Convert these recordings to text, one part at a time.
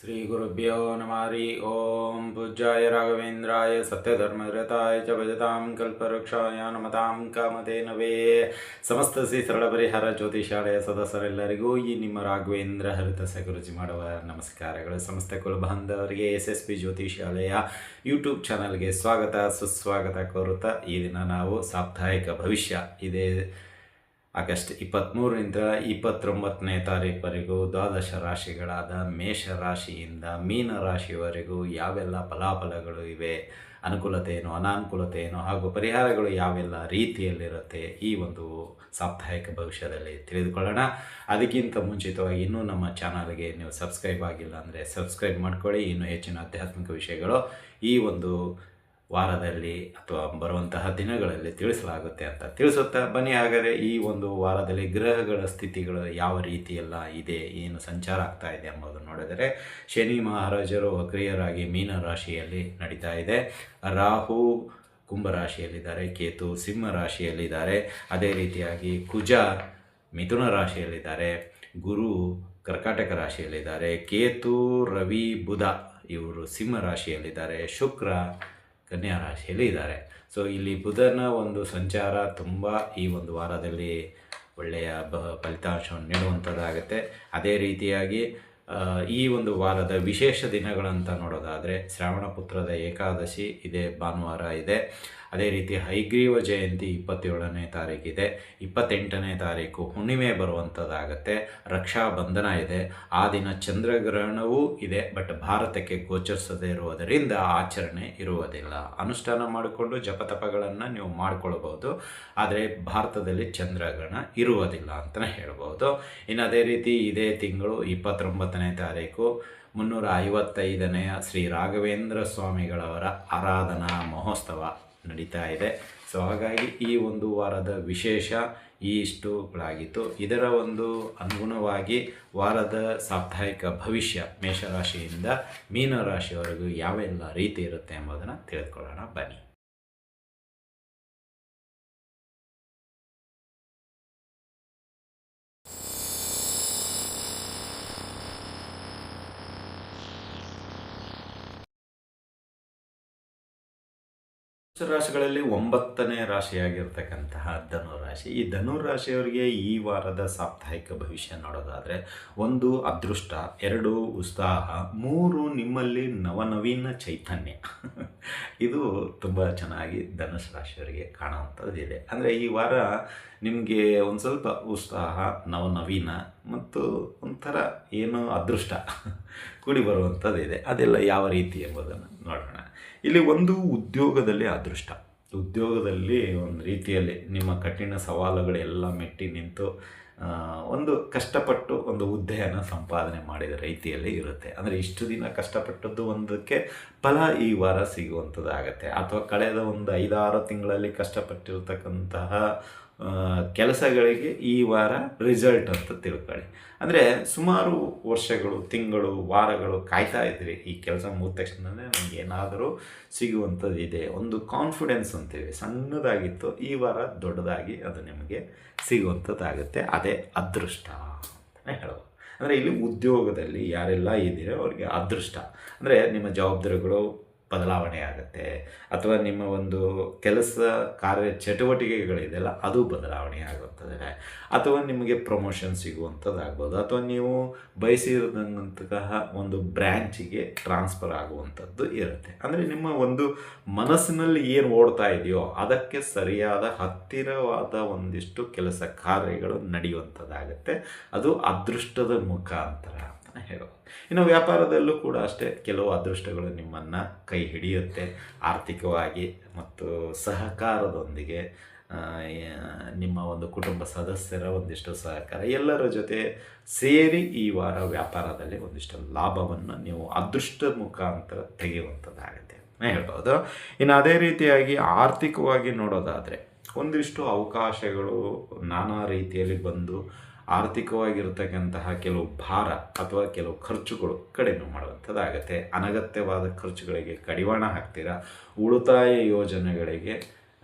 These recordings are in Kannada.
ಶ್ರೀ ಗುರುಭ್ಯೋ ನಮಃ ಹರಿ ಓಂ ಪೂಜ್ಯಾಯ ರಾಘವೇಂದ್ರಾಯ ಸತ್ಯಧರ್ಮರತಾಯ ಚ ಭಜತಾಂ ಕಲ್ಪವೃಕ್ಷಾಯ ನಮತಾಂ ಕಾಮಧೇನವೇ. ಸಮಸ್ತ ಶ್ರೀ ಸರಳ ಪರಿಹಾರ ಜ್ಯೋತಿಷಾಲಯ ಸದಸ್ಯರೆಲ್ಲರಿಗೂ ಈ ನಿಮ್ಮ ರಾಘವೇಂದ್ರ ಹರಿತ ಸಗುರುಜಿ ಮಾಡುವ ನಮಸ್ಕಾರಗಳು. ಸಮಸ್ತ ಕುಲಬಾಂಧವರಿಗೆ SSP ಜ್ಯೋತಿಷಾಲಯ ಯೂಟ್ಯೂಬ್ ಚಾನಲ್ಗೆ ಸ್ವಾಗತ ಸುಸ್ವಾಗತ ಕೋರುತ್ತಾ ಈ ದಿನ ನಾವು ಸಾಪ್ತಾಹಿಕ ಭವಿಷ್ಯ ಇದೇ ಆಗಸ್ಟ್ 23ರಿಂದ 29ನೇ ತಾರೀಕುವರೆಗೂ ದ್ವಾದಶ ರಾಶಿಗಳಾದ ಮೇಷರಾಶಿಯಿಂದ ಮೀನ ರಾಶಿಯವರೆಗೂ ಯಾವೆಲ್ಲ ಫಲಾಫಲಗಳು ಇವೆ, ಅನುಕೂಲತೆ ಏನು ಅನಾನುಕೂಲತೆ ಏನು ಹಾಗೂ ಪರಿಹಾರಗಳು ಯಾವೆಲ್ಲ ರೀತಿಯಲ್ಲಿರುತ್ತೆ ಈ ಒಂದು ಸಾಪ್ತಾಹಿಕ ಭವಿಷ್ಯದಲ್ಲಿ ತಿಳಿದುಕೊಳ್ಳೋಣ. ಅದಕ್ಕಿಂತ ಮುಂಚಿತವಾಗಿ ಇನ್ನೂ ನಮ್ಮ ಚಾನಲ್ಗೆ ನೀವು ಸಬ್ಸ್ಕ್ರೈಬ್ ಆಗಿಲ್ಲ ಅಂದರೆ ಸಬ್ಸ್ಕ್ರೈಬ್ ಮಾಡ್ಕೊಳ್ಳಿ. ಇನ್ನೂ ಹೆಚ್ಚಿನ ಆಧ್ಯಾತ್ಮಿಕ ವಿಷಯಗಳು ಈ ಒಂದು ವಾರದಲ್ಲಿ ಅಥವಾ ಬರುವಂತಹ ದಿನಗಳಲ್ಲಿ ತಿಳಿಸಲಾಗುತ್ತೆ ಅಂತ ತಿಳಿಸುತ್ತಾ ಬನ್ನಿ. ಹಾಗಾದರೆ ಈ ಒಂದು ವಾರದಲ್ಲಿ ಗ್ರಹಗಳ ಸ್ಥಿತಿಗಳು ಯಾವ ರೀತಿಯೆಲ್ಲ ಇದೆ, ಏನು ಸಂಚಾರ ಆಗ್ತಾ ಇದೆ ಎಂಬುದನ್ನು ನೋಡಿದರೆ ಶನಿ ಮಹಾರಾಜರು ವಕ್ರಿಯರಾಗಿ ಮೀನ ರಾಶಿಯಲ್ಲಿ ನಡೀತಾ ಇದೆ. ರಾಹು ಕುಂಭರಾಶಿಯಲ್ಲಿದ್ದಾರೆ, ಕೇತು ಸಿಂಹ ರಾಶಿಯಲ್ಲಿದ್ದಾರೆ, ಅದೇ ರೀತಿಯಾಗಿ ಕುಜ ಮಿಥುನ ರಾಶಿಯಲ್ಲಿದ್ದಾರೆ, ಗುರು ಕರ್ಕಾಟಕ ರಾಶಿಯಲ್ಲಿದ್ದಾರೆ, ಕೇತು ರವಿ ಬುಧ ಇವರು ಸಿಂಹ ರಾಶಿಯಲ್ಲಿದ್ದಾರೆ, ಶುಕ್ರ ಕನ್ಯಾ ರಾಶಿಯಲ್ಲಿ ಇದ್ದಾರೆ. ಸೊ ಇಲ್ಲಿ ಬುಧನ ಒಂದು ಸಂಚಾರ ತುಂಬ ಈ ಒಂದು ವಾರದಲ್ಲಿ ಒಳ್ಳೆಯ ಫಲಿತಾಂಶವನ್ನು ನೀಡುವಂಥದ್ದಾಗುತ್ತೆ. ಅದೇ ರೀತಿಯಾಗಿ ಈ ಒಂದು ವಾರದ ವಿಶೇಷ ದಿನಗಳಂತ ನೋಡೋದಾದರೆ ಶ್ರಾವಣ ಪುತ್ರದ ಏಕಾದಶಿ ಇದೇ ಭಾನುವಾರ ಇದೆ. ಅದೇ ರೀತಿ ಹೈಗ್ರೀವ ಜಯಂತಿ 27ನೇ ತಾರೀಕಿದೆ. 28ನೇ ತಾರೀಕು ಹುಣ್ಣಿಮೆ ಬರುವಂಥದ್ದಾಗತ್ತೆ. ರಕ್ಷಾ ಬಂಧನ ಇದೆ. ಆ ದಿನ ಚಂದ್ರಗ್ರಹಣವೂ ಇದೆ, ಬಟ್ ಭಾರತಕ್ಕೆ ಗೋಚರಿಸದೇ ಇರುವುದರಿಂದ ಆಚರಣೆ ಇರುವುದಿಲ್ಲ. ಅನುಷ್ಠಾನ ಮಾಡಿಕೊಂಡು ಜಪತಪಗಳನ್ನು ನೀವು ಮಾಡಿಕೊಳ್ಬೋದು, ಆದರೆ ಭಾರತದಲ್ಲಿ ಚಂದ್ರಗ್ರಹಣ ಇರುವುದಿಲ್ಲ ಅಂತಲೇ ಹೇಳ್ಬೋದು. ಇನ್ನು ಅದೇ ರೀತಿ ಇದೇ ತಿಂಗಳು 29ನೇ ತಾರೀಕು 355ನೆಯ ಶ್ರೀ ರಾಘವೇಂದ್ರ ಸ್ವಾಮಿಗಳವರ ಆರಾಧನಾ ಮಹೋತ್ಸವ ನಡೀತಾ ಇದೆ. ಸೊ ಹಾಗಾಗಿ ಈ ಒಂದು ವಾರದ ವಿಶೇಷ ಇಷ್ಟುಗಳಾಗಿತ್ತು. ಇದರ ಒಂದು ಅನುಗುಣವಾಗಿ ವಾರದ ಸಾಪ್ತಾಹಿಕ ಭವಿಷ್ಯ ಮೇಷರಾಶಿಯಿಂದ ಮೀನರಾಶಿಯವರೆಗೂ ಯಾವೆಲ್ಲ ರೀತಿ ಇರುತ್ತೆ ಎಂಬುದನ್ನು ತಿಳಿದುಕೊಳ್ಳೋಣ ಬನ್ನಿ. ರಾಶಿಗಳಲ್ಲಿ 9ನೇ ರಾಶಿಯಾಗಿರ್ತಕ್ಕಂತಹ ಧನುರಾಶಿ. ಈ ಧನುರಾಶಿಯವರಿಗೆ ಈ ವಾರದ ಸಾಪ್ತಾಹಿಕ ಭವಿಷ್ಯ ನೋಡೋದಾದರೆ 1 ಅದೃಷ್ಟ, 2 ಉತ್ಸಾಹ, 3 ನಿಮ್ಮಲ್ಲಿ ನವನವೀನ ಚೈತನ್ಯ. ಇದು ತುಂಬ ಚೆನ್ನಾಗಿ ಧನುಷ್ ರಾಶಿಯವರಿಗೆ ಕಾಣುವಂಥದ್ದಿದೆ. ಅಂದರೆ ಈ ವಾರ ನಿಮಗೆ ಒಂದು ಸ್ವಲ್ಪ ಉತ್ಸಾಹ, ನವನವೀನ ಮತ್ತು ಒಂಥರ ಏನೋ ಅದೃಷ್ಟ ಕೂಡಿ ಬರುವಂಥದ್ದಿದೆ. ಅದೆಲ್ಲ ಯಾವ ರೀತಿ ಎಂಬುದನ್ನು ನೋಡೋಣ. ಇಲ್ಲಿ ಒಂದು ಉದ್ಯೋಗದಲ್ಲಿ ಅದೃಷ್ಟ, ಉದ್ಯೋಗದಲ್ಲಿ ಒಂದು ರೀತಿಯಲ್ಲಿ ನಿಮ್ಮ ಕಠಿಣ ಸವಾಲುಗಳೆಲ್ಲ ಮೆಟ್ಟಿ ನಿಂತು ಒಂದು ಕಷ್ಟಪಟ್ಟು ಒಂದು ಹುದ್ದೆಯನ್ನು ಸಂಪಾದನೆ ಮಾಡಿದ ರೀತಿಯಲ್ಲಿ ಇರುತ್ತೆ. ಅಂದರೆ ಇಷ್ಟು ದಿನ ಕಷ್ಟಪಟ್ಟದ್ದು ಒಂದಕ್ಕೆ ಫಲ ಈ ವಾರ ಸಿಗುವಂಥದ್ದಾಗತ್ತೆ. ಅಥವಾ ಕಳೆದ ಒಂದು 5-6 ತಿಂಗಳಲ್ಲಿ ಕಷ್ಟಪಟ್ಟಿರ್ತಕ್ಕಂತಹ ಕೆಲಸಗಳಿಗೆ ಈ ವಾರ ರಿಸಲ್ಟ್ ಅಂತ ತಿಳ್ಕೊಳ್ಳಿ. ಅಂದರೆ ಸುಮಾರು ವರ್ಷಗಳು, ತಿಂಗಳು, ವಾರಗಳು ಕಾಯ್ತಾ ಇದ್ರಿ ಈ ಕೆಲಸ ಮುಗಿದ ತಕ್ಷಣವೇ ನಮಗೆ ಏನಾದರೂ ಸಿಗುವಂಥದ್ದಿದೆ. ಒಂದು ಕಾನ್ಫಿಡೆನ್ಸ್ ಅಂತೀವಿ, ಸಣ್ಣದಾಗಿತ್ತು, ಈ ವಾರ ದೊಡ್ಡದಾಗಿ ಅದು ನಿಮಗೆ ಸಿಗುವಂಥದ್ದಾಗುತ್ತೆ. ಅದೇ ಅದೃಷ್ಟ ಅಂತಲೇ ಹೇಳೋದು. ಅಂದರೆ ಇಲ್ಲಿ ಉದ್ಯೋಗದಲ್ಲಿ ಯಾರೆಲ್ಲ ಇದ್ದೀರೋ ಅವರಿಗೆ ಅದೃಷ್ಟ. ಅಂದರೆ ನಿಮ್ಮ ಜವಾಬ್ದಾರಿಗಳು ಬದಲಾವಣೆ ಆಗುತ್ತೆ, ಅಥವಾ ನಿಮ್ಮ ಒಂದು ಕೆಲಸ ಕಾರ್ಯ ಚಟುವಟಿಕೆಗಳಿದೆಯಲ್ಲ ಅದು ಬದಲಾವಣೆ ಆಗುತ್ತದೆ, ಅಥವಾ ನಿಮಗೆ ಪ್ರಮೋಷನ್ ಸಿಗುವಂಥದ್ದಾಗ್ಬೋದು, ಅಥವಾ ನೀವು ಬಯಸಿದಂತಹ ಒಂದು ಬ್ರ್ಯಾಂಚಿಗೆ ಟ್ರಾನ್ಸ್ಫರ್ ಆಗುವಂಥದ್ದು ಇರುತ್ತೆ. ಅಂದರೆ ನಿಮ್ಮ ಒಂದು ಮನಸ್ಸಿನಲ್ಲಿ ಏನು ಓಡ್ತಾ ಇದೆಯೋ ಅದಕ್ಕೆ ಸರಿಯಾದ ಹತ್ತಿರವಾದ ಒಂದಿಷ್ಟು ಕೆಲಸ ಕಾರ್ಯಗಳು ನಡೆಯುವಂಥದ್ದಾಗುತ್ತೆ. ಅದು ಅದೃಷ್ಟದ ಮುಖಾಂತರ ಅಂತಲೇ ಹೇಳೋದು. ಇನ್ನು ವ್ಯಾಪಾರದಲ್ಲೂ ಕೂಡ ಅಷ್ಟೇ, ಕೆಲವು ಅದೃಷ್ಟಗಳು ನಿಮ್ಮನ್ನು ಕೈ ಹಿಡಿಯುತ್ತೆ. ಆರ್ಥಿಕವಾಗಿ ಮತ್ತು ಸಹಕಾರದೊಂದಿಗೆ ನಿಮ್ಮ ಒಂದು ಕುಟುಂಬ ಸದಸ್ಯರ ಒಂದಿಷ್ಟು ಸಹಕಾರ ಎಲ್ಲರ ಜೊತೆ ಸೇರಿ ಈ ವಾರ ವ್ಯಾಪಾರದಲ್ಲಿ ಒಂದಿಷ್ಟು ಲಾಭವನ್ನು ನೀವು ಅದೃಷ್ಟ ಮುಖಾಂತರ ತೆಗೆಯುವಂಥದ್ದಾಗುತ್ತೆ ಹೇಳ್ಬೋದು. ಇನ್ನು ಅದೇ ರೀತಿಯಾಗಿ ಆರ್ಥಿಕವಾಗಿ ನೋಡೋದಾದರೆ ಒಂದಿಷ್ಟು ಅವಕಾಶಗಳು ನಾನಾ ರೀತಿಯಲ್ಲಿ ಬಂದು ಆರ್ಥಿಕವಾಗಿರ್ತಕ್ಕಂತಹ ಕೆಲವು ಭಾರ ಅಥವಾ ಕೆಲವು ಖರ್ಚುಗಳು ಕಡಿಮೆ ಮಾಡುವಂಥದ್ದಾಗತ್ತೆ. ಅನಗತ್ಯವಾದ ಖರ್ಚುಗಳಿಗೆ ಕಡಿವಾಣ ಹಾಕ್ತೀರಾ. ಉಳಿತಾಯ ಯೋಜನೆಗಳಿಗೆ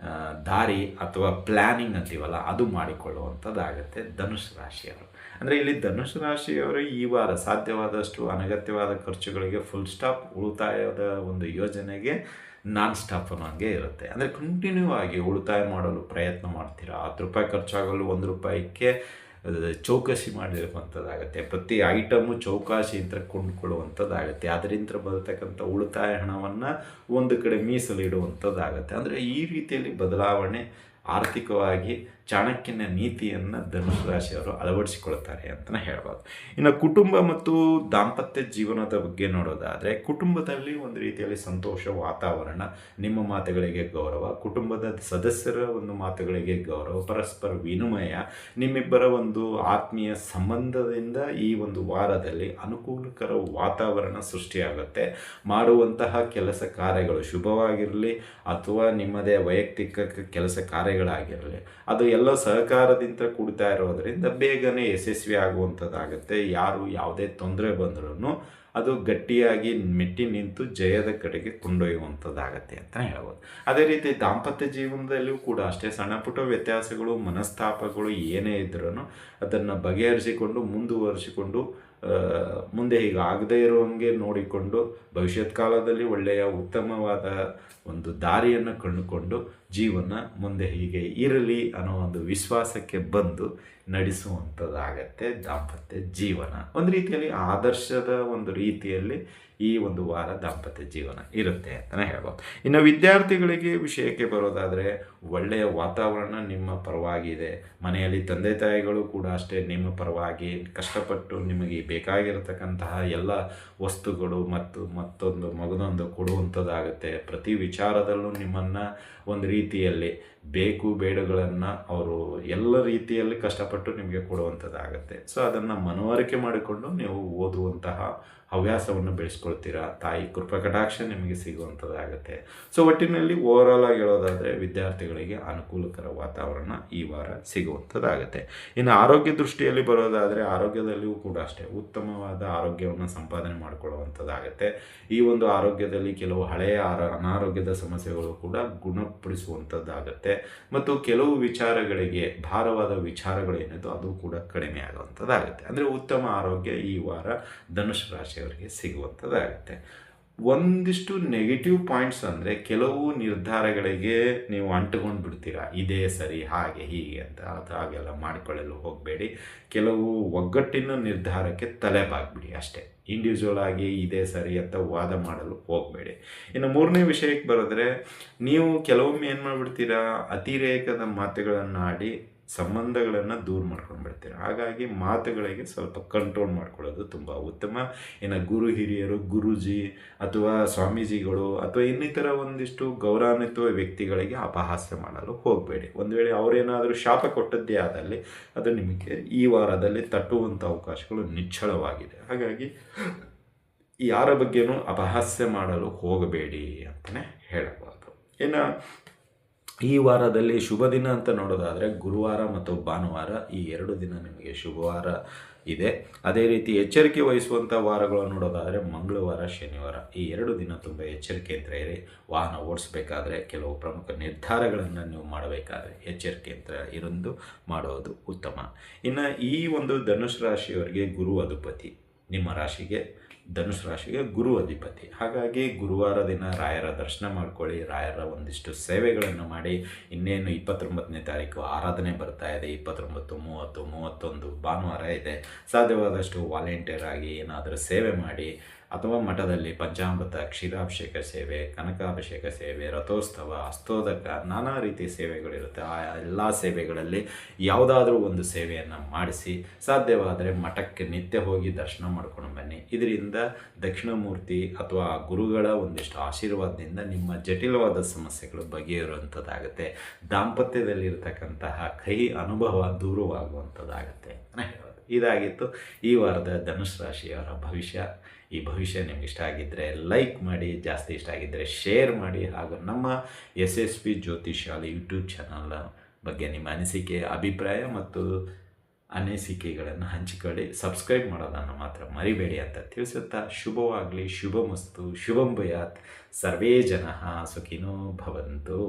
ದಾರಿ ಅಥವಾ ಪ್ಲ್ಯಾನಿಂಗ್ ಅಂತೀವಲ್ಲ ಅದು ಮಾಡಿಕೊಳ್ಳುವಂಥದ್ದಾಗತ್ತೆ ಧನುಷ್ ರಾಶಿಯವರು. ಅಂದರೆ ಇಲ್ಲಿ ಧನುಸು ರಾಶಿಯವರು ಈ ವಾರ ಸಾಧ್ಯವಾದಷ್ಟು ಅನಗತ್ಯವಾದ ಖರ್ಚುಗಳಿಗೆ ಫುಲ್ ಸ್ಟಾಪ್, ಉಳಿತಾಯದ ಒಂದು ಯೋಜನೆಗೆ ನಾನ್ ಸ್ಟಾಪ್ ಅನ್ನೋಂಗೆ ಇರುತ್ತೆ. ಅಂದರೆ ಕಂಟಿನ್ಯೂ ಆಗಿ ಉಳಿತಾಯ ಮಾಡಲು ಪ್ರಯತ್ನ ಮಾಡ್ತೀರಾ. 10 ರೂಪಾಯಿ ಖರ್ಚಾಗಲು 1 ರೂಪಾಯಿಗೆ ಚೌಕಾಸಿ ಮಾಡಿರುವಂಥದ್ದಾಗುತ್ತೆ. ಪ್ರತಿ ಐಟಮು ಚೌಕಾಸಿಯಿಂದ ಕೊಂಡುಕೊಳ್ಳುವಂಥದ್ದಾಗುತ್ತೆ. ಅದರಿಂದ ಬರತಕ್ಕಂಥ ಉಳಿತಾಯ ಹಣವನ್ನು ಒಂದು ಕಡೆ ಮೀಸಲಿಡುವಂಥದ್ದಾಗುತ್ತೆ. ಅಂದರೆ ಈ ರೀತಿಯಲ್ಲಿ ಬದಲಾವಣೆ ಆರ್ಥಿಕವಾಗಿ ಚಾಣಕ್ಯನ ನೀತಿಯನ್ನು ಧನುಸು ರಾಶಿಯವರು ಅಳವಡಿಸಿಕೊಳ್ತಾರೆ ಅಂತಲೇ ಹೇಳ್ಬೋದು. ಇನ್ನು ಕುಟುಂಬ ಮತ್ತು ದಾಂಪತ್ಯ ಜೀವನದ ಬಗ್ಗೆ ನೋಡೋದಾದರೆ, ಕುಟುಂಬದಲ್ಲಿ ಒಂದು ರೀತಿಯಲ್ಲಿ ಸಂತೋಷ ವಾತಾವರಣ, ನಿಮ್ಮ ಮಾತುಗಳಿಗೆ ಗೌರವ, ಕುಟುಂಬದ ಸದಸ್ಯರ ಒಂದು ಮಾತುಗಳಿಗೆ ಗೌರವ, ಪರಸ್ಪರ ವಿನಿಮಯ, ನಿಮ್ಮಿಬ್ಬರ ಒಂದು ಆತ್ಮೀಯ ಸಂಬಂಧದಿಂದ ಈ ಒಂದು ವಾರದಲ್ಲಿ ಅನುಕೂಲಕರ ವಾತಾವರಣ ಸೃಷ್ಟಿಯಾಗುತ್ತೆ. ಮಾಡುವಂತಹ ಕೆಲಸ ಕಾರ್ಯಗಳು ಶುಭವಾಗಿರಲಿ ಅಥವಾ ನಿಮ್ಮದೇ ವೈಯಕ್ತಿಕ ಕೆಲಸ ಕಾರ್ಯಗಳಾಗಿರಲಿ, ಅದು ಎಲ್ಲ ಸಹಕಾರದಿಂದ ಕೂಡ್ತಾ ಇರೋದರಿಂದ ಬೇಗನೆ ಯಶಸ್ವಿ ಆಗುವಂಥದ್ದಾಗುತ್ತೆ. ಯಾರು ಯಾವುದೇ ತೊಂದರೆ ಬಂದ್ರೂ ಅದು ಗಟ್ಟಿಯಾಗಿ ಮೆಟ್ಟಿ ನಿಂತು ಜಯದ ಕಡೆಗೆ ಕೊಂಡೊಯ್ಯುವಂಥದ್ದಾಗತ್ತೆ ಅಂತ ಹೇಳ್ಬೋದು. ಅದೇ ರೀತಿ ದಾಂಪತ್ಯ ಜೀವನದಲ್ಲಿಯೂ ಕೂಡ ಅಷ್ಟೇ ಸಣ್ಣ ಪುಟ್ಟ ವ್ಯತ್ಯಾಸಗಳು, ಮನಸ್ತಾಪಗಳು ಏನೇ ಇದ್ರೂ ಅದನ್ನು ಬಗೆಹರಿಸಿಕೊಂಡು ಮುಂದುವರಿಸಿಕೊಂಡು ಮುಂದೆ ಹೀಗೆ ಆಗದೇ ಇರೋಂಗೆ ನೋಡಿಕೊಂಡು ಭವಿಷ್ಯತ್ ಕಾಲದಲ್ಲಿ ಒಳ್ಳೆಯ ಉತ್ತಮವಾದ ಒಂದು ದಾರಿಯನ್ನು ಕಂಡುಕೊಂಡು ಜೀವನ ಮುಂದೆ ಹೀಗೆ ಇರಲಿ ಅನ್ನೋ ಒಂದು ವಿಶ್ವಾಸಕ್ಕೆ ಬಂದು ನಡೆಸುವಂಥದ್ದಾಗತ್ತೆ ದಾಂಪತ್ಯ ಜೀವನ. ಒಂದು ರೀತಿಯಲ್ಲಿ ಆದರ್ಶದ ಒಂದು ರೀತಿಯಲ್ಲಿ ಈ ಒಂದು ವಾರ ದಾಂಪತ್ಯ ಜೀವನ ಇರುತ್ತೆ ಅಂತಲೇ ಹೇಳ್ಬೋದು. ಇನ್ನು ವಿದ್ಯಾರ್ಥಿಗಳಿಗೆ ವಿಷಯಕ್ಕೆ ಬರೋದಾದರೆ, ಒಳ್ಳೆಯ ವಾತಾವರಣ ನಿಮ್ಮ ಪರವಾಗಿದೆ. ಮನೆಯಲ್ಲಿ ತಂದೆ ತಾಯಿಗಳು ಕೂಡ ಅಷ್ಟೇ ನಿಮ್ಮ ಪರವಾಗಿ ಕಷ್ಟಪಟ್ಟು ನಿಮಗೆ ಬೇಕಾಗಿರತಕ್ಕಂತಹ ಎಲ್ಲ ವಸ್ತುಗಳು ಮತ್ತು ಮತ್ತೊಂದು ಮಗದೊಂದು ಕೊಡುವಂಥದ್ದಾಗುತ್ತೆ. ಪ್ರತಿ ವಿಚಾರದಲ್ಲೂ ನಿಮ್ಮನ್ನು ಒಂದು ರೀತಿಯಲ್ಲಿ ಬೇಕು ಬೇಡಗಳನ್ನು ಅವರು ಎಲ್ಲ ರೀತಿಯಲ್ಲಿ ಕಷ್ಟಪಟ್ಟು ನಿಮಗೆ ಕೊಡುವಂಥದ್ದಾಗುತ್ತೆ. ಸೊ ಅದನ್ನು ಮನವರಿಕೆ ಮಾಡಿಕೊಂಡು ನೀವು ಓದುವಂತಹ ಹವ್ಯಾಸವನ್ನು ಬೆಳೆಸ್ಕೊಳ್ತೀರಾ. ತಾಯಿ ಕೃಪಕಟಾಕ್ಷ ನಿಮಗೆ ಸಿಗುವಂಥದ್ದಾಗುತ್ತೆ. ಸೊ ಒಟ್ಟಿನಲ್ಲಿ ಓವರಾಲ್ ಆಗಿ ಹೇಳೋದಾದರೆ, ವಿದ್ಯಾರ್ಥಿಗಳಿಗೆ ಅನುಕೂಲಕರ ವಾತಾವರಣ ಈ ವಾರ ಸಿಗುವಂಥದ್ದಾಗುತ್ತೆ. ಇನ್ನು ಆರೋಗ್ಯ ದೃಷ್ಟಿಯಲ್ಲಿ ಬರೋದಾದರೆ, ಆರೋಗ್ಯದಲ್ಲಿಯೂ ಕೂಡ ಅಷ್ಟೇ ಉತ್ತಮವಾದ ಆರೋಗ್ಯವನ್ನು ಸಂಪಾದನೆ ಮಾಡಿಕೊಳ್ಳುವಂಥದ್ದಾಗುತ್ತೆ. ಈ ಒಂದು ಆರೋಗ್ಯದಲ್ಲಿ ಕೆಲವು ಹಳೆಯ ಅನಾರೋಗ್ಯದ ಸಮಸ್ಯೆಗಳು ಕೂಡ ಗುಣಪಡಿಸುವಂಥದ್ದಾಗುತ್ತೆ. ಮತ್ತು ಕೆಲವು ವಿಚಾರಗಳಿಗೆ ಭಾರವಾದ ವಿಚಾರಗಳೇನಿದೆ ಅದು ಕೂಡ ಕಡಿಮೆ ಆಗುವಂಥದ್ದಾಗುತ್ತೆ. ಅಂದರೆ ಉತ್ತಮ ಆರೋಗ್ಯ ಈ ವಾರ ಧನುಸು ರಾಶಿಯವರಿಗೆ ಸಿಗುವಂಥದ್ದಾಗುತ್ತೆ. ಒಂದಿಷ್ಟು ನೆಗೆಟಿವ್ ಪಾಯಿಂಟ್ಸ್ ಅಂದರೆ, ಕೆಲವು ನಿರ್ಧಾರಗಳಿಗೆ ನೀವು ಅಂಟುಕೊಂಡು ಬಿಡ್ತೀರಾ, ಇದೇ ಸರಿ ಹಾಗೆ ಹೀಗೆ ಅಂತ. ಅದು ಹಾಗೆಲ್ಲ ಮಾಡಿಕೊಳ್ಳಲು ಹೋಗಬೇಡಿ. ಕೆಲವು ಒಗ್ಗಟ್ಟಿನ ನಿರ್ಧಾರಕ್ಕೆ ತಲೆ ಬಾಗ್ಬಿಡಿ ಅಷ್ಟೇ. ಇಂಡಿವಿಜುವಲ್ ಆಗಿ ಇದೇ ಸರಿ ಅಂತ ವಾದ ಮಾಡಲು ಹೋಗಬೇಡಿ. ಇನ್ನು ಮೂರನೇ ವಿಷಯಕ್ಕೆ ಬರೆದ್ರೆ, ನೀವು ಕೆಲವೊಮ್ಮೆ ಏನು ಮಾಡಿಬಿಡ್ತೀರಾ, ಅತಿರೇಕದ ಮಾತುಗಳನ್ನು ಆಡಿ ಸಂಬಂಧಗಳನ್ನು ದೂರ ಮಾಡ್ಕೊಂಡು ಬಿಡ್ತೀರ. ಹಾಗಾಗಿ ಮಾತುಗಳಿಗೆ ಸ್ವಲ್ಪ ಕಂಟ್ರೋಲ್ ಮಾಡ್ಕೊಳ್ಳೋದು ತುಂಬ ಉತ್ತಮ. ಇನ್ನು ಗುರು ಹಿರಿಯರು, ಗುರೂಜಿ ಅಥವಾ ಸ್ವಾಮೀಜಿಗಳು ಅಥವಾ ಇನ್ನಿತರ ಒಂದಿಷ್ಟು ಗೌರವಾನ್ವಿತ ವ್ಯಕ್ತಿಗಳಿಗೆ ಅಪಹಾಸ್ಯ ಮಾಡಲು ಹೋಗಬೇಡಿ. ಒಂದು ವೇಳೆ ಅವರೇನಾದರೂ ಶಾಪ ಕೊಟ್ಟದ್ದೇ ಆದಲ್ಲಿ ಅದು ನಿಮಗೆ ಈ ವಾರದಲ್ಲಿ ತಟ್ಟುವಂಥ ಅವಕಾಶಗಳು ನಿಚ್ಚಳವಾಗಿದೆ. ಹಾಗಾಗಿ ಯಾರ ಬಗ್ಗೆನೂ ಅಪಹಾಸ್ಯ ಮಾಡಲು ಹೋಗಬೇಡಿ ಅಂತಲೇ ಹೇಳಬಹುದು. ಇನ್ನು ಈ ವಾರದಲ್ಲಿ ಶುಭ ದಿನ ಅಂತ ನೋಡೋದಾದರೆ, ಗುರುವಾರ ಮತ್ತು ಭಾನುವಾರ ಈ 2 ದಿನ ನಿಮಗೆ ಶುಭವಾರ ಇದೆ. ಅದೇ ರೀತಿ ಎಚ್ಚರಿಕೆ ವಹಿಸುವಂಥ ವಾರಗಳು ನೋಡೋದಾದರೆ, ಮಂಗಳವಾರ, ಶನಿವಾರ ಈ 2 ದಿನ ತುಂಬ ಎಚ್ಚರಿಕೆಯಿಂದ ಇರಿ. ವಾಹನ ಓಡಿಸ್ಬೇಕಾದ್ರೆ, ಕೆಲವು ಪ್ರಮುಖ ನಿರ್ಧಾರಗಳನ್ನು ನೀವು ಮಾಡಬೇಕಾದ್ರೆ ಎಚ್ಚರಿಕೆಯಿಂದ ಇருந்து ಮಾಡೋದು ಉತ್ತಮ. ಇನ್ನು ಈ ಒಂದು ಧನುಸು ರಾಶಿಯವರಿಗೆ ಗುರು ಅಧಿಪತಿ, ನಿಮ್ಮ ರಾಶಿಗೆ ಧನುಸು ರಾಶಿಗೆ ಗುರು ಅಧಿಪತಿ. ಹಾಗಾಗಿ ಗುರುವಾರ ದಿನ ರಾಯರ ದರ್ಶನ ಮಾಡ್ಕೊಳ್ಳಿ, ರಾಯರ ಒಂದಿಷ್ಟು ಸೇವೆಗಳನ್ನು ಮಾಡಿ. ಇನ್ನೇನು 29ನೇ ತಾರೀಕು ಆರಾಧನೆ ಬರ್ತಾ ಇದೆ. 29, 30, 31 ಭಾನುವಾರ ಇದೆ. ಸಾಧ್ಯವಾದಷ್ಟು ವಾಲಂಟಿಯರ್ ಆಗಿ ಏನಾದರೂ ಸೇವೆ ಮಾಡಿ, ಅಥವಾ ಮಠದಲ್ಲಿ ಪಂಚಾಮೃತ, ಕ್ಷೀರಾಭಿಷೇಕ ಸೇವೆ, ಕನಕಾಭಿಷೇಕ ಸೇವೆ, ರಥೋತ್ಸವ, ಹಸ್ತೋದಕ, ನಾನಾ ರೀತಿಯ ಸೇವೆಗಳಿರುತ್ತೆ. ಆ ಎಲ್ಲ ಸೇವೆಗಳಲ್ಲಿ ಯಾವುದಾದ್ರೂ ಒಂದು ಸೇವೆಯನ್ನು ಮಾಡಿಸಿ, ಸಾಧ್ಯವಾದರೆ ಮಠಕ್ಕೆ ನಿತ್ಯ ಹೋಗಿ ದರ್ಶನ ಮಾಡ್ಕೊಂಡು ಬನ್ನಿ. ಇದರಿಂದ ದಕ್ಷಿಣಮೂರ್ತಿ ಅಥವಾ ಗುರುಗಳ ಒಂದಿಷ್ಟು ಆಶೀರ್ವಾದದಿಂದ ನಿಮ್ಮ ಜಟಿಲವಾದ ಸಮಸ್ಯೆಗಳು ಬಗೆಹರುವಂಥದ್ದಾಗುತ್ತೆ. ದಾಂಪತ್ಯದಲ್ಲಿರ್ತಕ್ಕಂತಹ ಕಹಿ ಅನುಭವ ದೂರವಾಗುವಂಥದ್ದಾಗುತ್ತೆ ಅಂತ ಹೇಳೋದು. ಇದಾಗಿತ್ತು ಈ ವಾರದ ಧನುಸು ರಾಶಿಯವರ ಭವಿಷ್ಯ. ಈ ಭವಿಷ್ಯ ನಿಮ್ಗೆ ಇಷ್ಟ ಆಗಿದ್ದರೆ ಲೈಕ್ ಮಾಡಿ, ಜಾಸ್ತಿ ಇಷ್ಟ ಆಗಿದ್ದರೆ ಶೇರ್ ಮಾಡಿ. ಹಾಗೂ ನಮ್ಮ SSP ಜ್ಯೋತಿಷಾಲಿ ಯೂಟ್ಯೂಬ್ ಚಾನಲ್ ಬಗ್ಗೆ ನಿಮ್ಮ ಅನಿಸಿಕೆ, ಅಭಿಪ್ರಾಯ ಮತ್ತು ಅನಿಸಿಕೆಗಳನ್ನು ಹಂಚಿಕೊಳ್ಳಿ. ಸಬ್ಸ್ಕ್ರೈಬ್ ಮಾಡೋದನ್ನು ಮಾತ್ರ ಮರಿಬೇಡಿ ಅಂತ ತಿಳಿಸುತ್ತಾ, ಶುಭವಾಗಲಿ, ಶುಭಮಸ್ತು, ಶುಭಂ ಭಯಾತ್, ಸರ್ವೇ ಜನಃ ಸುಖಿನೋ ಭವಂತು.